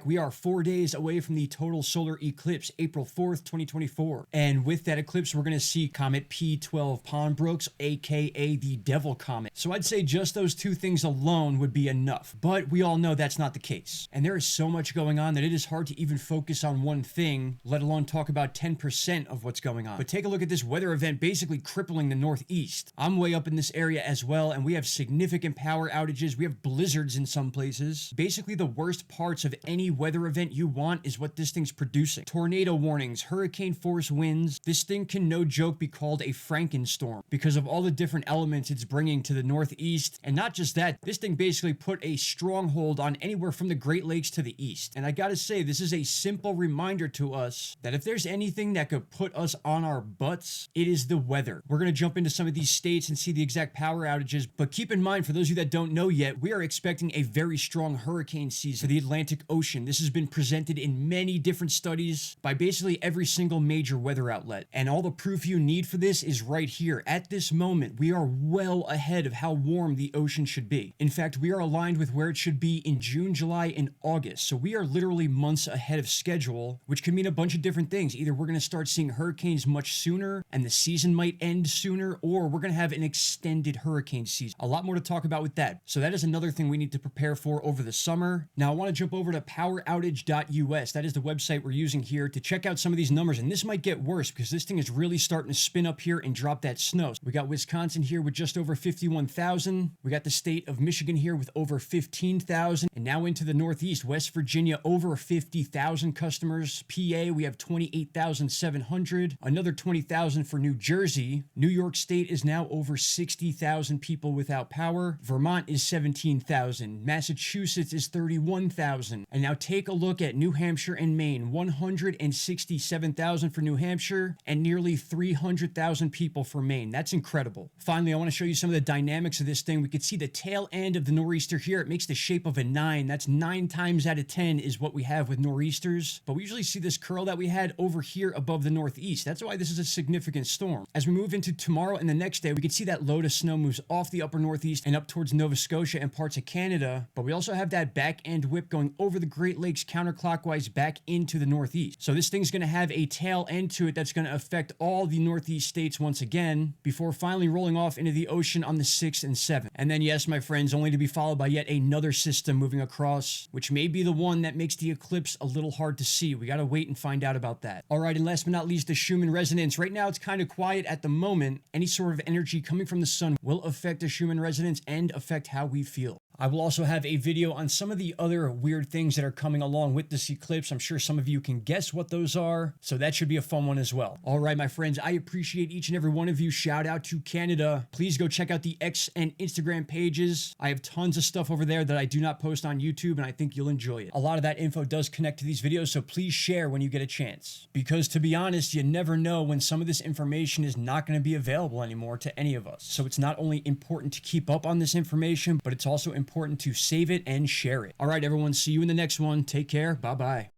we are 4 days away from the total solar eclipse, April 4th, 2024. And with that eclipse, we're going to see Comet P12 Pondbrooks, aka the Devil Comet. So I'd say just those two things alone would be enough. But we all know that's not the case. And there is so much going on that it is hard to even focus on one thing, let alone talk about 10% of what's going on. But take a look at this weather event basically crippling the Northeast. I'm way up in this area as well, and we have significant power outages. We have blizzards in some places. Basically, the worst parts of any weather event you want is what this thing's producing. Tornado warnings, hurricane force winds. This thing can, no joke, be called a Frankenstorm because of all the different elements it's bringing to the Northeast. And not just that, this thing basically put a stronghold on anywhere from the Great Lakes to the east. And I gotta say, this is a simple reminder to us that if there's anything that could put us on our butts, it is the weather. We're gonna jump into some of these states and see the exact power outages, but keep in mind, for those of you that don't know yet, we are expecting a very strong hurricane season for the Atlantic Ocean. This has been presented in many different studies by basically every single major weather outlet. And all the proof you need for this is right here. At this moment, we are well ahead of how warm the ocean should be. In fact, we are aligned with where it should be in June, July, and August. So we are literally months ahead of schedule, which can mean a bunch of different things. Either we're going to start seeing hurricanes much sooner and the season might end sooner, or we're going to have an extended hurricane season. A lot more to talk about with that. So that is another thing we need to prepare for over the summer. Now I want to jump over to poweroutage.us. That is the website we're using here to check out some of these numbers. And this might get worse because this thing is really starting to spin up here and drop that snow. We got Wisconsin here with just over 51,000. We got the state of Michigan here with over 15,000. And now into the Northeast, West Virginia, over 50,000 customers. PA, we have 28,700. Another 20,000 for New Jersey. New York State is now over 60,000 people without power. Vermont is 17,000. Massachusetts is 31,000. And now take a look at New Hampshire and Maine. 167,000 for New Hampshire and nearly 300,000 people for Maine. That's incredible. Finally, I want to show you some of the dynamics of this thing. We could see the tail end of the nor'easter here. It makes the shape of a 9. That's 9 times out of 10 is what we have with nor'easters. But we usually see this curl that we had over here above the Northeast. That's why this is a significant storm. As we move into tomorrow and the next day, we can see that load of snow moves off the upper Northeast and up towards Nova Scotia and parts of Canada. But we also have that back end whip going over the Great Lakes counterclockwise back into the Northeast. So this thing's going to have a tail end to it that's going to affect all the Northeast states once again before finally rolling off into the ocean on the 6th and 7th. And then, yes, my friends, only to be followed by yet another system moving across, which may be the one that makes the eclipse a little hard to see. We got to wait and find out about that. All right, and last but not least, the Schuman Resonance. Right now, it's kind of quiet at the moment. Any sort of energy coming from the sun will affect the Schuman Resonance and affect how we feel. I will also have a video on some of the other weird things that are coming along with this eclipse. I'm sure some of you can guess what those are, so that should be a fun one as well. All right, my friends, I appreciate each and every one of you. Shout out to Canada. Please go check out the X and Instagram pages. I have tons of stuff over there that I do not post on YouTube, and I think you'll enjoy it. A lot of that info does connect to these videos, so please share when you get a chance. Because to be honest, you never know when some of this information is not going to be available anymore to any of us. So it's not only important to keep up on this information, but it's also important to save it and share it. All right, everyone, see you in the next one. Take care. Bye-bye.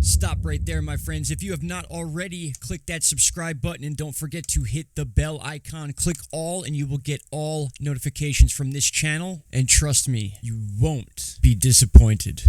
Stop right there, my friends. If you have not already, click that subscribe button and don't forget to hit the bell icon. Click all and you will get all notifications from this channel. And trust me, you won't be disappointed.